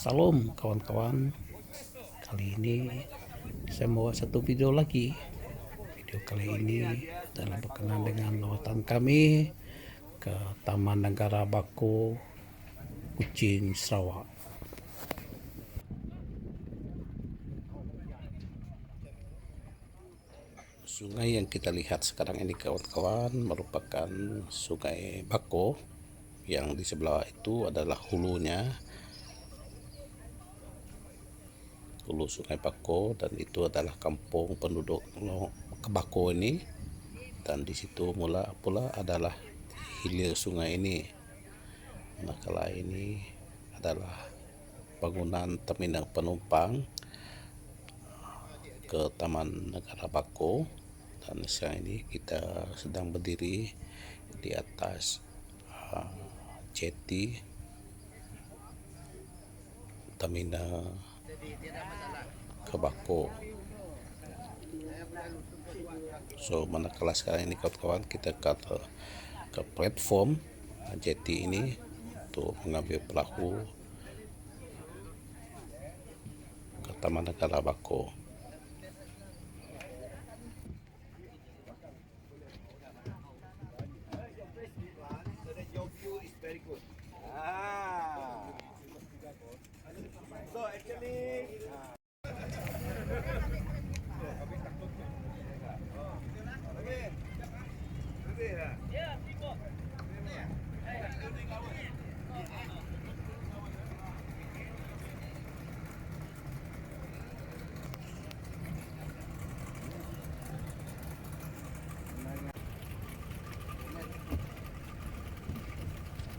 Salam kawan-kawan, kali ini saya mau satu video lagi. Video kali ini adalah berkenaan dengan lawatan kami ke Taman Negara Bako, Kuching, Sarawak. Sungai yang kita lihat sekarang ini kawan-kawan merupakan Sungai Bako, yang di sebelah itu adalah hulunya, hulu Sungai Bako, dan itu adalah kampung penduduk Kebako ini, dan di situ pula adalah hilir sungai ini. Manakala ini adalah bangunan terminal penumpang ke Taman Negara Bako, dan sekarang ini kita sedang berdiri di atas jeti terminal ke Bako. So manakala sekarang ini kawan-kawan kita ke platform jeti ini untuk mengambil perahu ke Taman Negara Bako.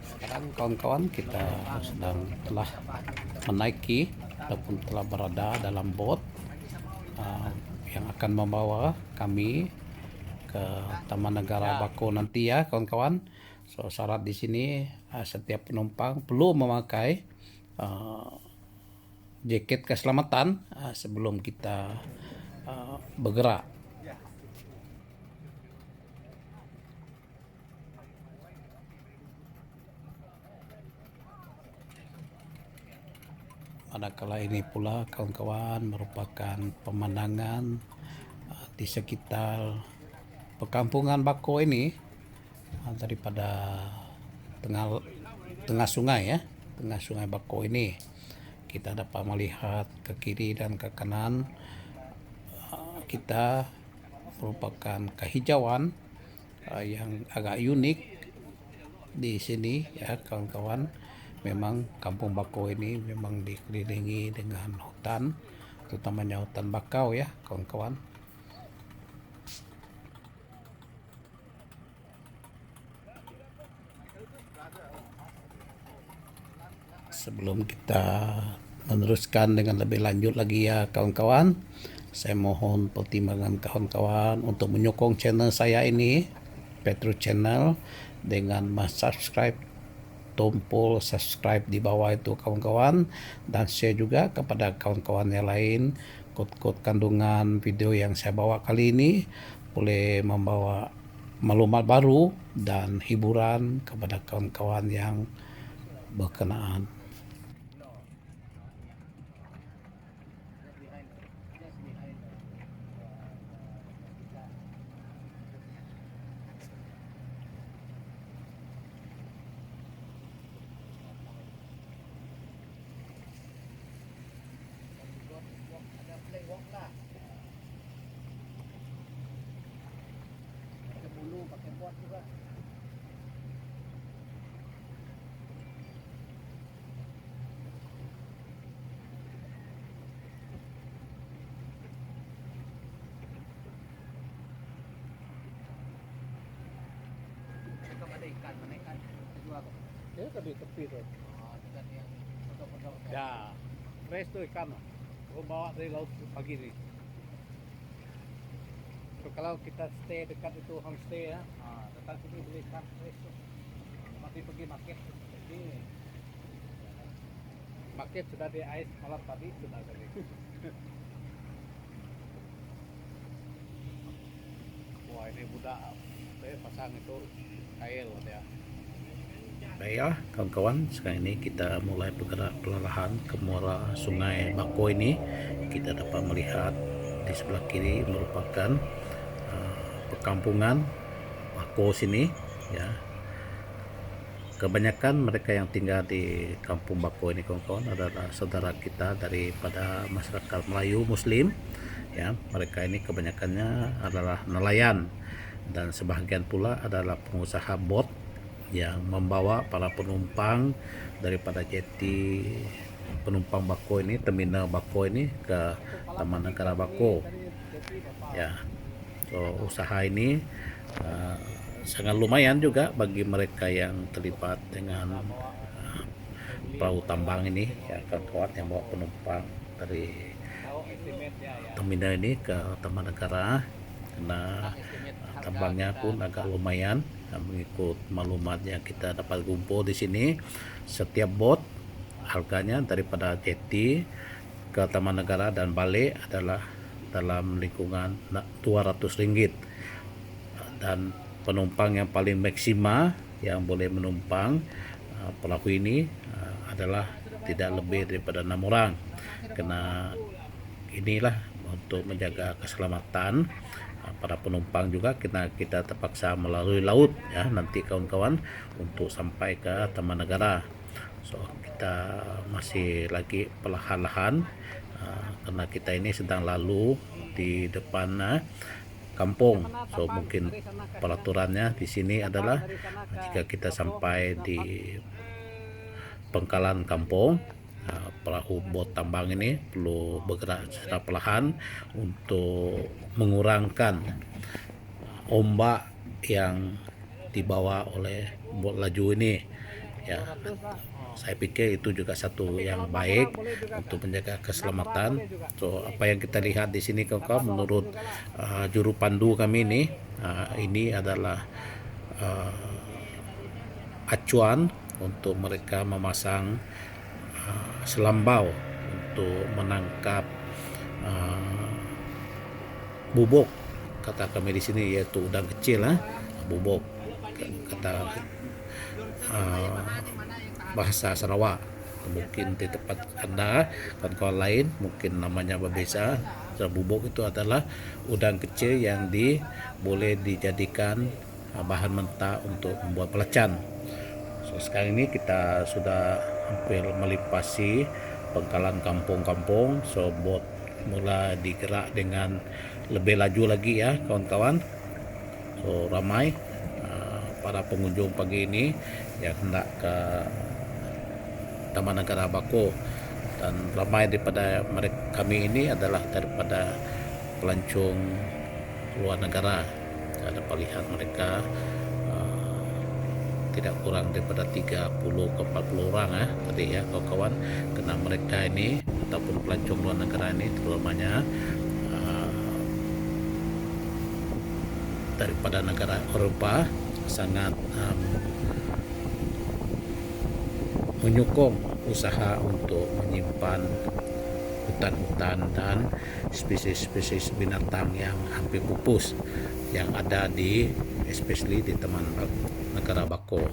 Sekarang kawan-kawan kita telah menaiki ataupun telah berada dalam bot yang akan membawa kami ke Taman Negara Bako nanti ya kawan-kawan. So syarat di sini setiap penumpang perlu memakai jaket keselamatan sebelum kita bergerak. Manakala ini pula kawan-kawan merupakan pemandangan di sekitar perkampungan Bako ini daripada tengah sungai ya, tengah sungai Bako ini kita dapat melihat ke kiri dan ke kanan kita merupakan kehijauan yang agak unik di sini ya kawan-kawan. Memang kampung Bako ini memang dikelilingi dengan hutan, terutamanya hutan bakau ya kawan-kawan. Sebelum kita meneruskan dengan lebih lanjut lagi ya kawan-kawan, saya mohon pertimbangan kawan-kawan untuk menyokong channel saya ini, Petro Channel, dengan subscribe, tombol subscribe di bawah itu kawan-kawan, dan share juga kepada kawan-kawan yang lain. Kode kandungan video yang saya bawa kali ini boleh membawa maklumat baru dan hiburan kepada kawan-kawan yang berkenaan. Menaikkan kedua kok. Ya tadi tepi tuh. Oh, dekat yang pondok-pondok. Ya, fresh tuh ikan. Gua bawa dari laut pagi nih. So, kalau kita stay dekat itu homestay ya, datang sini beli ikan fresh tuh. Masih pergi market. Jadi market sudah di ais malam tadi sudah tadi. Wah ini budak pasang itu kail ya. Baiklah kawan-kawan, sekarang ini kita mulai bergerak perlahan ke muara Sungai Bako ini. Kita dapat melihat di sebelah kiri merupakan perkampungan Bako sini ya. Kebanyakan mereka yang tinggal di kampung Bako ini kawan-kawan adalah saudara kita daripada masyarakat Melayu Muslim ya. Mereka ini kebanyakannya adalah nelayan dan sebahagian pula adalah pengusaha bot yang membawa para penumpang daripada jeti penumpang Bako ini, terminal Bako ini ke Taman Negara Bako ya. So usaha ini sangat lumayan juga bagi mereka yang terlibat dengan perahu tambang ini ya, kawan-kawan yang bawa penumpang dari terminal ini ke Taman Negara, karena tambangnya pun agak lumayan. Mengikut maklumat yang kita dapat kumpul di sini, setiap bot harganya daripada jeti ke Taman Negara dan balik adalah dalam lingkungan Rp200 dan penumpang yang paling maksima yang boleh menumpang perahu ini adalah tidak lebih daripada 6 orang, karena inilah untuk menjaga keselamatan para penumpang juga. Kita terpaksa melalui laut ya nanti kawan-kawan untuk sampai ke Taman Negara. So kita masih lagi perlahan-lahan karena kita ini sedang lalu di depan kampung. So mungkin peraturannya di sini adalah jika kita sampai di pangkalan kampung, perahu bot tambang ini perlu bergerak secara perlahan untuk mengurangkan ombak yang dibawa oleh bot laju ini ya. Saya pikir itu juga satu yang baik untuk menjaga keselamatan. So apa yang kita lihat di sini kawan-kawan, menurut juru pandu kami ini adalah acuan untuk mereka memasang selambau untuk menangkap bubuk, kata kami di sini, yaitu udang kecil bubuk, kata bahasa Sarawak. Mungkin di tempat Anda kawan-kawan lain mungkin namanya berbeza. Bubuk itu adalah udang kecil yang boleh dijadikan bahan mentah untuk membuat pelecan. So sekarang ini kita sudah hampir melipasi pangkalan kampung-kampung. So bot mulai digerak dengan lebih laju lagi ya kawan-kawan. So ramai para pengunjung pagi ini yang hendak ke Taman Negara Bako, dan ramai daripada kami ini adalah daripada pelancong luar negara. Saya dapat lihat mereka tidak kurang daripada 30 ke 40 orang tadi ya kawan-kawan, karena mereka ini ataupun pelancong luar negara ini terutamanya daripada negara Eropa sangat menyokong usaha untuk menyimpan hutan-hutan dan spesies-spesies binatang yang hampir pupus yang ada especially di Taman Negara Bako.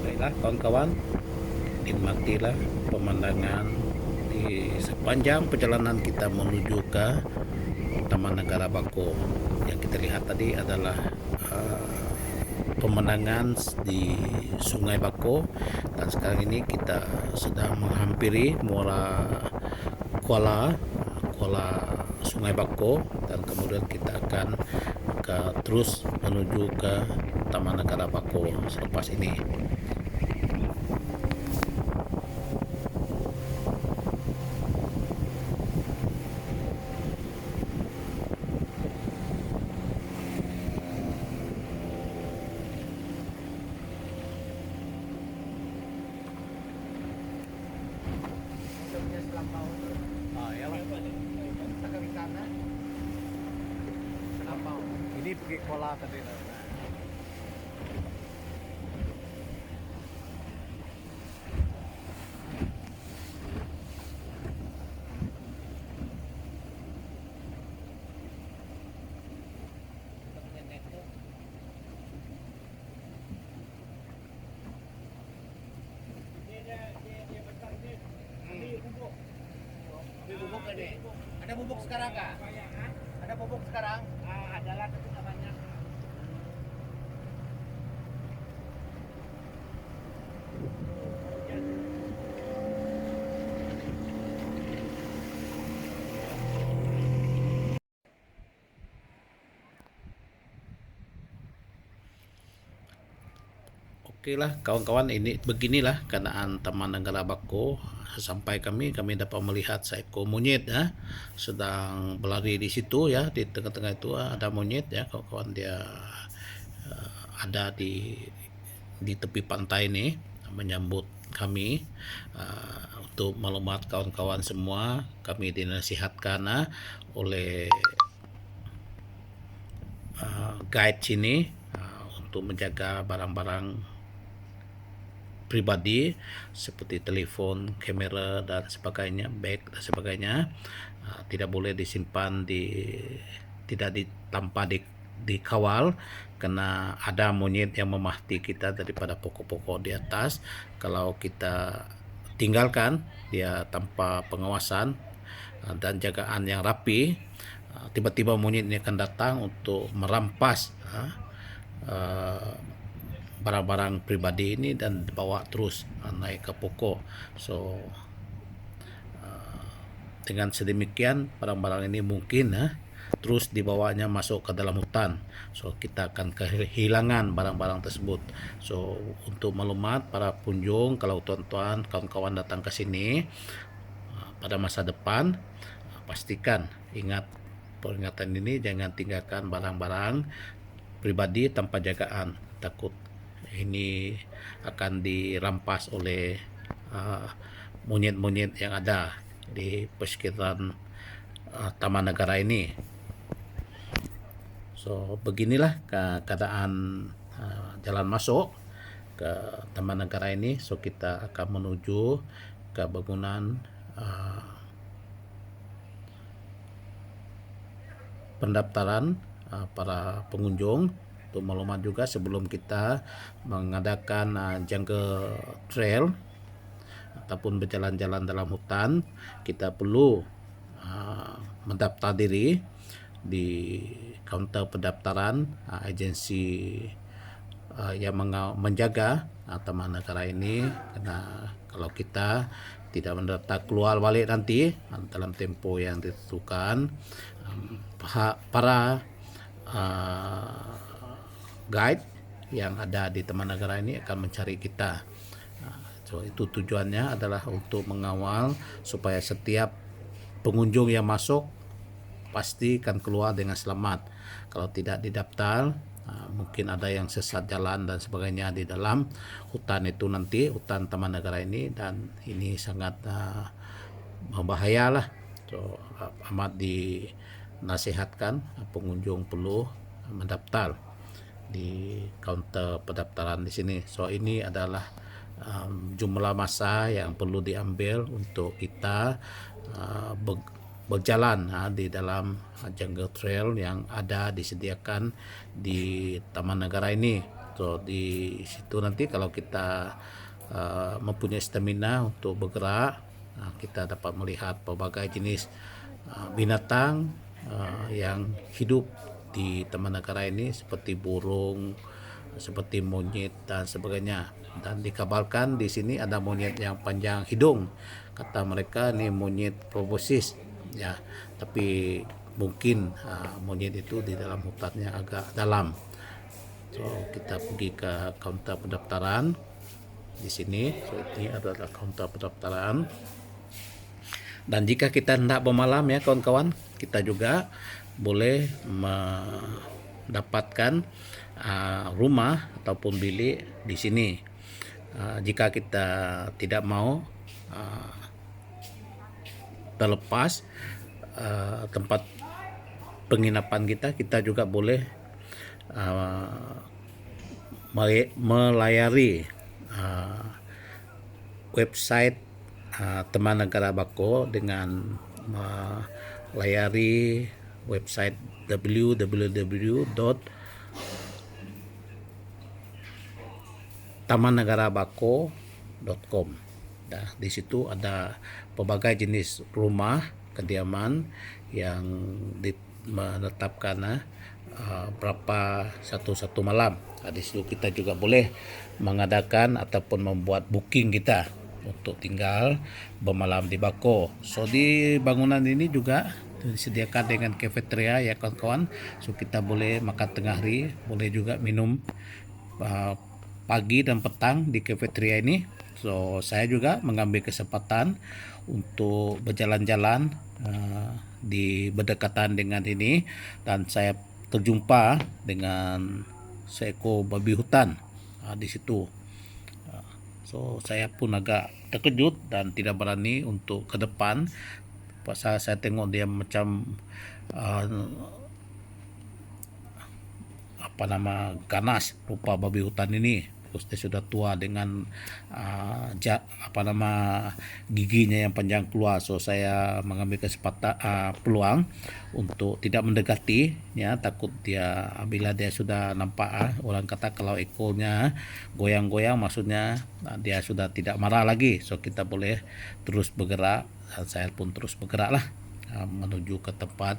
Baiklah kawan-kawan, nikmatilah pemandangan di sepanjang perjalanan kita menuju ke Taman Negara Bako. Yang kita lihat tadi adalah pemandangan di Sungai Bako, dan sekarang ini kita sedang menghampiri muara Kuala Sungai Bako, dan kemudian kita akan terus menuju ke Taman Negara Bako selepas ini. Ini pergi kola tadi. sekarang nggak? Ada pupuk sekarang? Ada lah, tapi nggak banyak. Oke lah kawan-kawan, ini beginilah keadaan Taman Negara Bako. Sampai kami dapat melihat seekor monyet ya, sedang berlari di situ ya, di tengah-tengah itu ada monyet ya kawan-kawan. Dia ada di tepi pantai ini menyambut kami. Untuk maklumat kawan-kawan semua, kami dinasihatkan oleh guide sini untuk menjaga barang-barang pribadi seperti telepon, kamera dan sebagainya, bag dan sebagainya, tidak boleh disimpan tidak tanpa dikawal, karena ada monyet yang memahti kita daripada pokok-pokok di atas. Kalau kita tinggalkan dia tanpa pengawasan dan jagaan yang rapi, tiba-tiba monyet ini akan datang untuk merampas barang-barang pribadi ini dan bawa terus naik ke pokok. So dengan sedemikian barang-barang ini mungkin terus dibawanya masuk ke dalam hutan. So kita akan kehilangan barang-barang tersebut. So untuk maklumat para pengunjung, kalau tuan-tuan kawan-kawan datang ke sini pada masa depan, pastikan ingat peringatan ini, jangan tinggalkan barang-barang pribadi tanpa jagaan. Takut ini akan dirampas oleh monyet-monyet yang ada di persekitaran Taman Negara ini. So beginilah keadaan jalan masuk ke Taman Negara ini. So kita akan menuju ke bangunan pendaftaran para pengunjung. Untuk maklumat juga, sebelum kita mengadakan jungle trail ataupun berjalan-jalan dalam hutan, kita perlu mendaftar diri di kaunter pendaftaran agensi yang menjaga Taman Negara ini. Karena kalau kita tidak mendaftar, keluar balik nanti dalam tempo yang ditentukan, para guide yang ada di Taman Negara ini akan mencari kita. So itu tujuannya adalah untuk mengawal supaya setiap pengunjung yang masuk pasti akan keluar dengan selamat. Kalau tidak didaftar, mungkin ada yang sesat jalan dan sebagainya di dalam hutan itu nanti, hutan Taman Negara ini, dan ini sangat membahayalah. So amat dinasihatkan pengunjung perlu mendaftar di kaunter pendaftaran di sini. So ini adalah jumlah masa yang perlu diambil untuk kita berjalan di dalam jungle trail yang ada disediakan di Taman Negara ini. So di situ nanti kalau kita mempunyai stamina untuk bergerak, kita dapat melihat berbagai jenis binatang yang hidup di Taman Negara ini, seperti burung, seperti monyet dan sebagainya. Dan dikabarkan di sini ada monyet yang panjang hidung. Kata mereka ini monyet proboscis ya, tapi mungkin monyet itu di dalam hutannya agak dalam. So kita pergi ke kaunter pendaftaran di sini. So ini adalah kaunter pendaftaran. Dan jika kita hendak bermalam ya kawan-kawan, kita juga boleh mendapatkan rumah ataupun bilik di sini. Jika kita tidak mau terlepas tempat penginapan kita juga boleh melayari website Taman Negara Bako dengan melayari website www.tamannegarabako.com. Nah, di situ ada pelbagai jenis rumah kediaman yang menetapkan berapa satu malam. Di situ kita juga boleh mengadakan ataupun membuat booking kita untuk tinggal bermalam di Bako. So di bangunan ini juga disediakan dengan cafeteria ya kawan-kawan. So kita boleh makan tengah hari, boleh juga minum pagi dan petang di cafeteria ini. So saya juga mengambil kesempatan untuk berjalan-jalan di berdekatan dengan ini, dan saya terjumpa dengan seekor babi hutan di situ. So saya pun agak terkejut dan tidak berani untuk ke depan pasal saya tengok dia macam ganas rupa babi hutan ini. Terus dia sudah tua dengan giginya yang panjang keluar. So saya mengambil kesempatan peluang untuk tidak mendekati ya, takut dia bila dia sudah nampak orang kata kalau ekornya goyang-goyang maksudnya dia sudah tidak marah lagi. So kita boleh terus bergerak, dan saya pun terus bergerak lah menuju ke tempat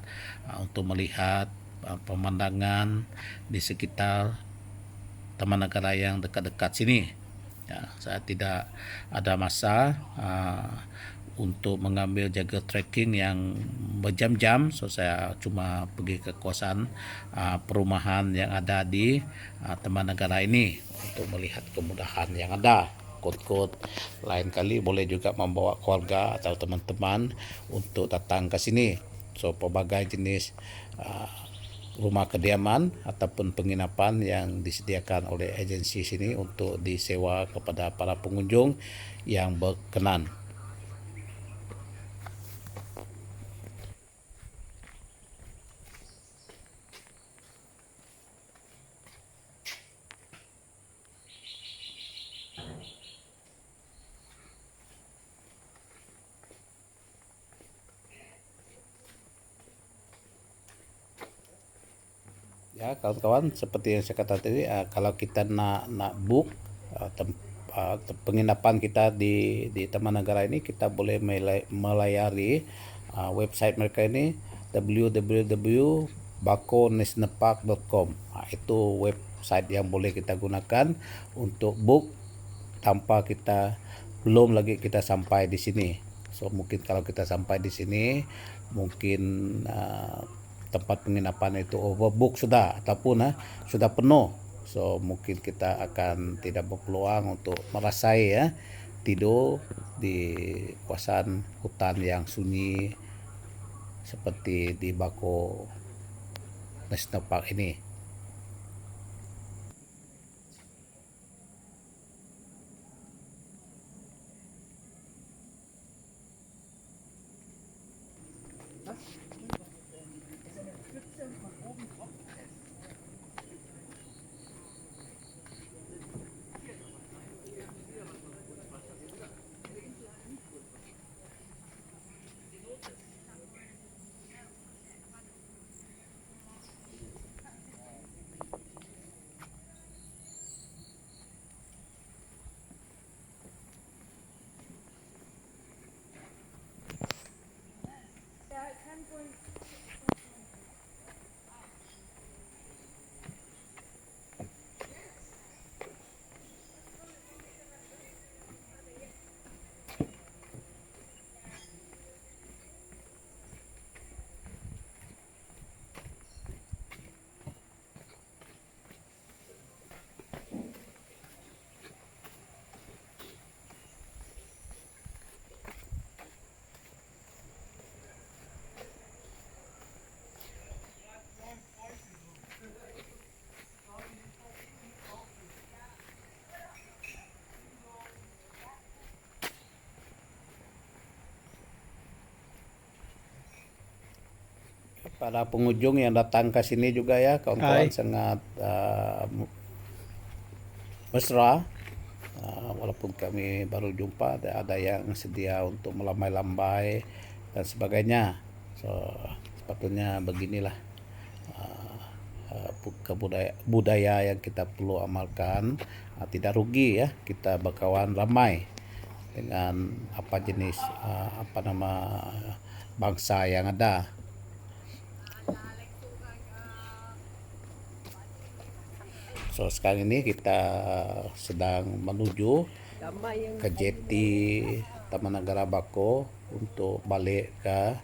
untuk melihat pemandangan di sekitar Taman Negara yang dekat-dekat sini. Ya, saya tidak ada masa untuk mengambil jaga trekking yang berjam-jam. So saya cuma pergi ke kawasan perumahan yang ada di Taman Negara ini untuk melihat kemudahan yang ada. Kot-kot lain kali boleh juga membawa keluarga atau teman-teman untuk datang ke sini. So pelbagai jenis rumah kediaman ataupun penginapan yang disediakan oleh agensi sini untuk disewa kepada para pengunjung yang berkenan. Ya kawan-kawan, seperti yang saya katakan tadi, kalau kita nak book penginapan kita di Taman Negara ini, kita boleh melayari website mereka ini, www.bakonationalpark.com. Itu website yang boleh kita gunakan untuk book tanpa belum lagi kita sampai di sini. So mungkin kalau kita sampai di sini mungkin tempat penginapan itu overbook sudah ataupun sudah penuh. So mungkin kita akan tidak berpeluang untuk merasai tidur di kawasan hutan yang sunyi seperti di Bako National Park ini. Para pengunjung yang datang ke sini juga ya kawan-kawan, sangat mesra. Walaupun kami baru jumpa, ada yang sedia untuk melambai-lambai dan sebagainya. So sepatutnya beginilah budaya yang kita perlu amalkan. Tidak rugi ya kita berkawan ramai dengan jenis bangsa yang ada. So sekarang ini kita sedang menuju ke jeti Taman Negara Bako untuk balik ke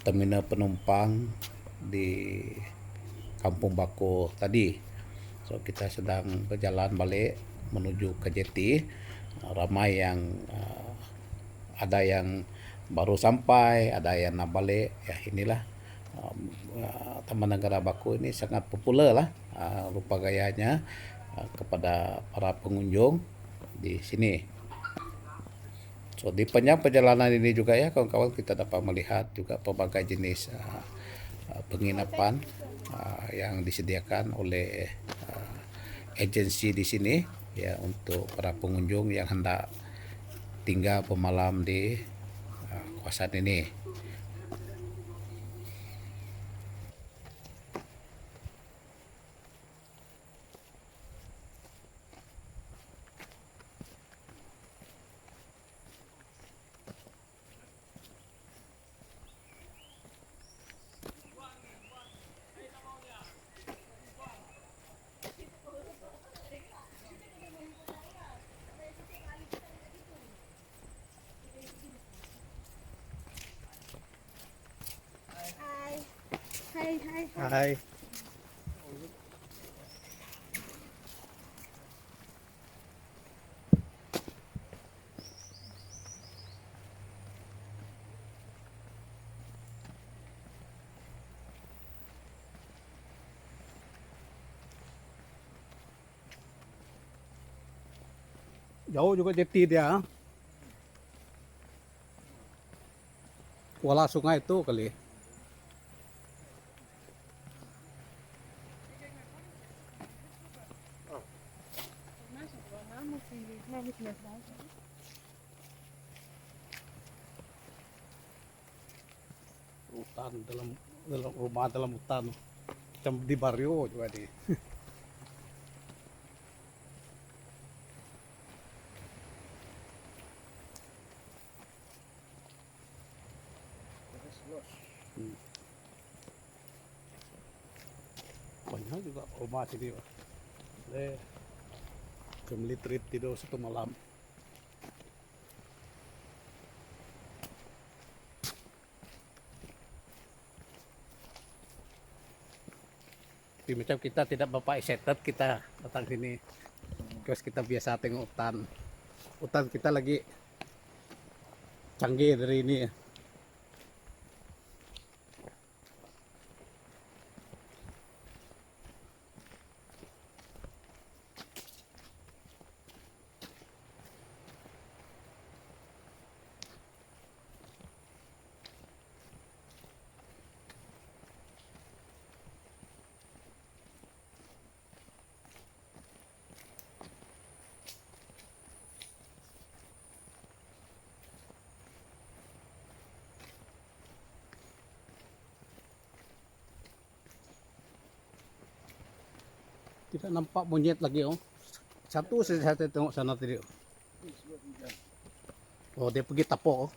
terminal penumpang di Kampung Bako tadi. So kita sedang berjalan balik menuju ke jeti. Ramai yang ada yang baru sampai, ada yang nak balik. Ya inilah Taman Negara Bako ini sangat popular lah rupa gayanya kepada para pengunjung di sini. So di panjang perjalanan ini juga ya kawan-kawan kita dapat melihat juga pelbagai jenis penginapan yang disediakan oleh agensi di sini ya untuk para pengunjung yang hendak tinggal bermalam di kawasan ini. Hai. Jauh juga jeti dia. Kuala sungai itu kali. Hutan dalam rumah dalam hutan. Macam di Barrio juga di. Banyak juga rumah sini. Family trip tidur satu malam. Tapi macam kita tidak bapak excited kita datang sini. Terus kita biasa tengok hutan. Hutan kita lagi canggih dari ini. Tidak nampak monyet lagi oh. Satu saja saya tengok sana tadi. Oh dia pergi tapok oh.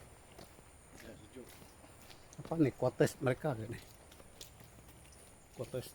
Apa nih quarters mereka nih? Quarters.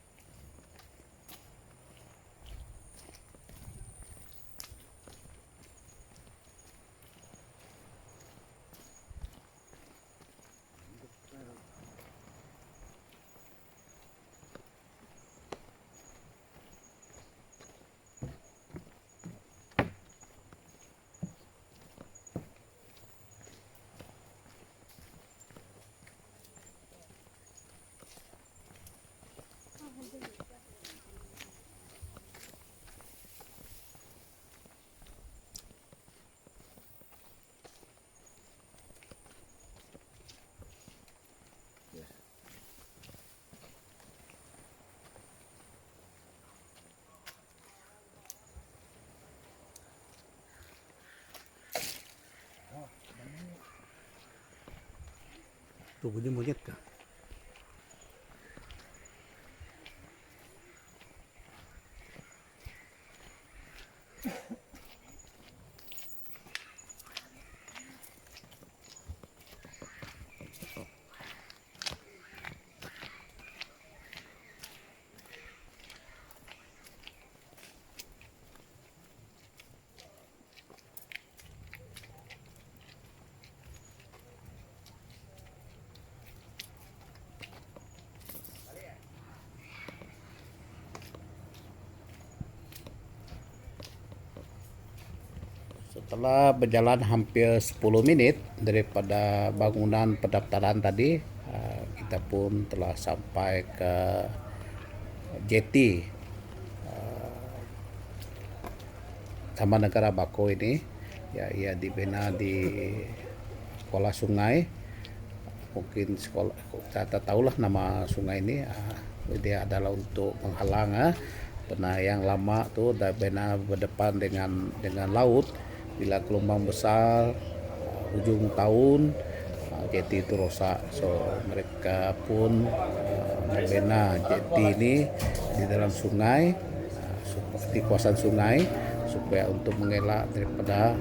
Tuh bunyi monyet kah? Setelah berjalan hampir 10 menit daripada bangunan pendaftaran tadi, kita pun telah sampai ke jeti Taman Negara Bako ini. Ya, ia dibina di sekolah sungai. Mungkin sekolah, kita tahulah nama sungai ini. Dia adalah untuk menghalang pernah yang lama tuh bina berdepan dengan laut. Bila gelombang besar ujung tahun jeti itu rusak, so mereka pun membina jeti ini di dalam sungai, di kawasan sungai, supaya untuk mengelak daripada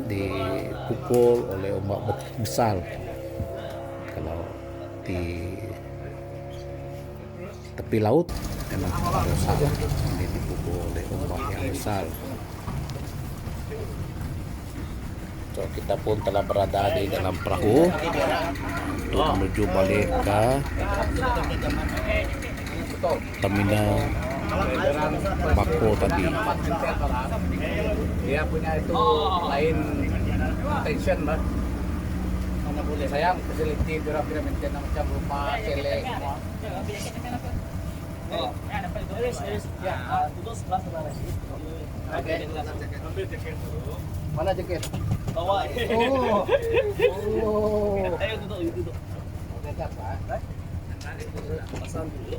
dipukul oleh ombak besar. Kalau di tepi laut memang rusak, ini dipukul oleh ombak yang besar. So, kita pun telah berada di dalam perahu untuk menuju balik ke terminal Bako tadi. Dia punya itu lain tension, Mas. Mana boleh sayang facility piramid macam rumah celeng semua. Mana jaket? Bawa. Oh. Ayo duduk. Dekat, Pak. Pasang dulu.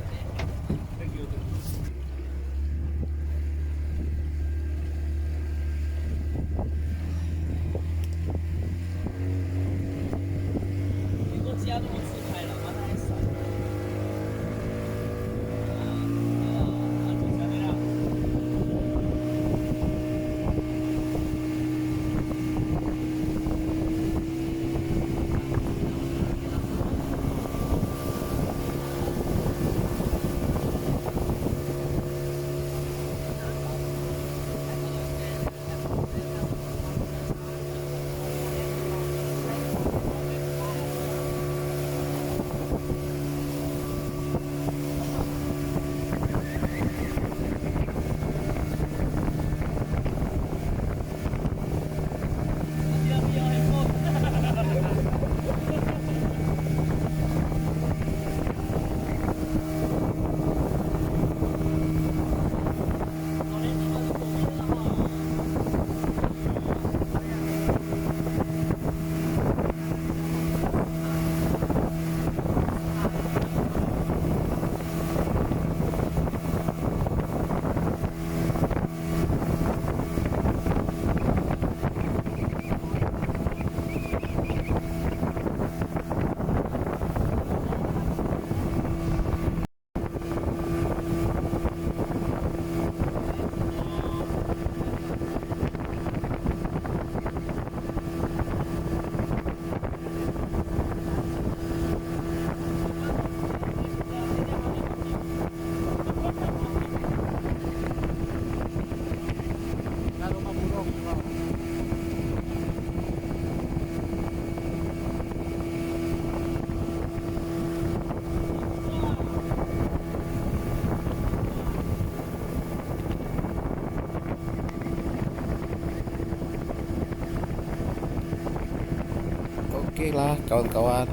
Oke lah kawan-kawan,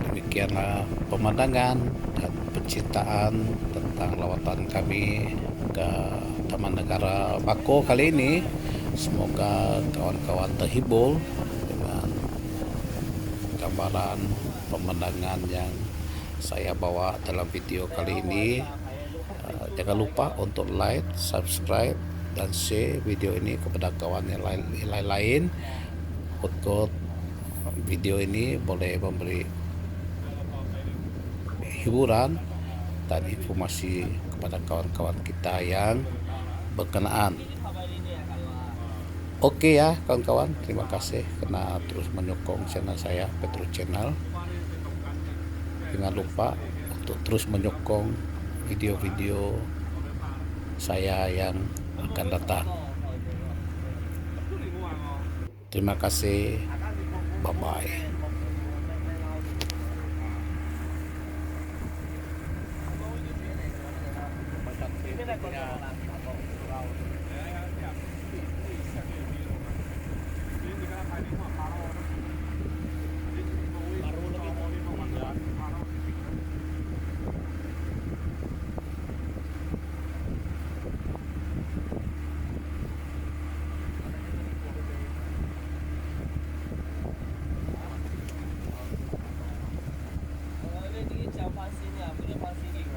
demikianlah pemandangan dan penceritaan tentang lawatan kami ke Taman Negara Bako kali ini. Semoga kawan-kawan terhibur dengan gambaran pemandangan yang saya bawa dalam video kali ini. Jangan lupa untuk like, subscribe, dan share video ini kepada kawan yang lain. Untuk video ini boleh memberi hiburan dan informasi kepada kawan-kawan kita yang berkenaan. Oke ya kawan-kawan, terima kasih karena terus menyokong channel saya, Petro Channel. Jangan lupa untuk terus menyokong video-video saya yang akan datang. Terima kasih. Bye-bye. pasirnya, punya pasir ini.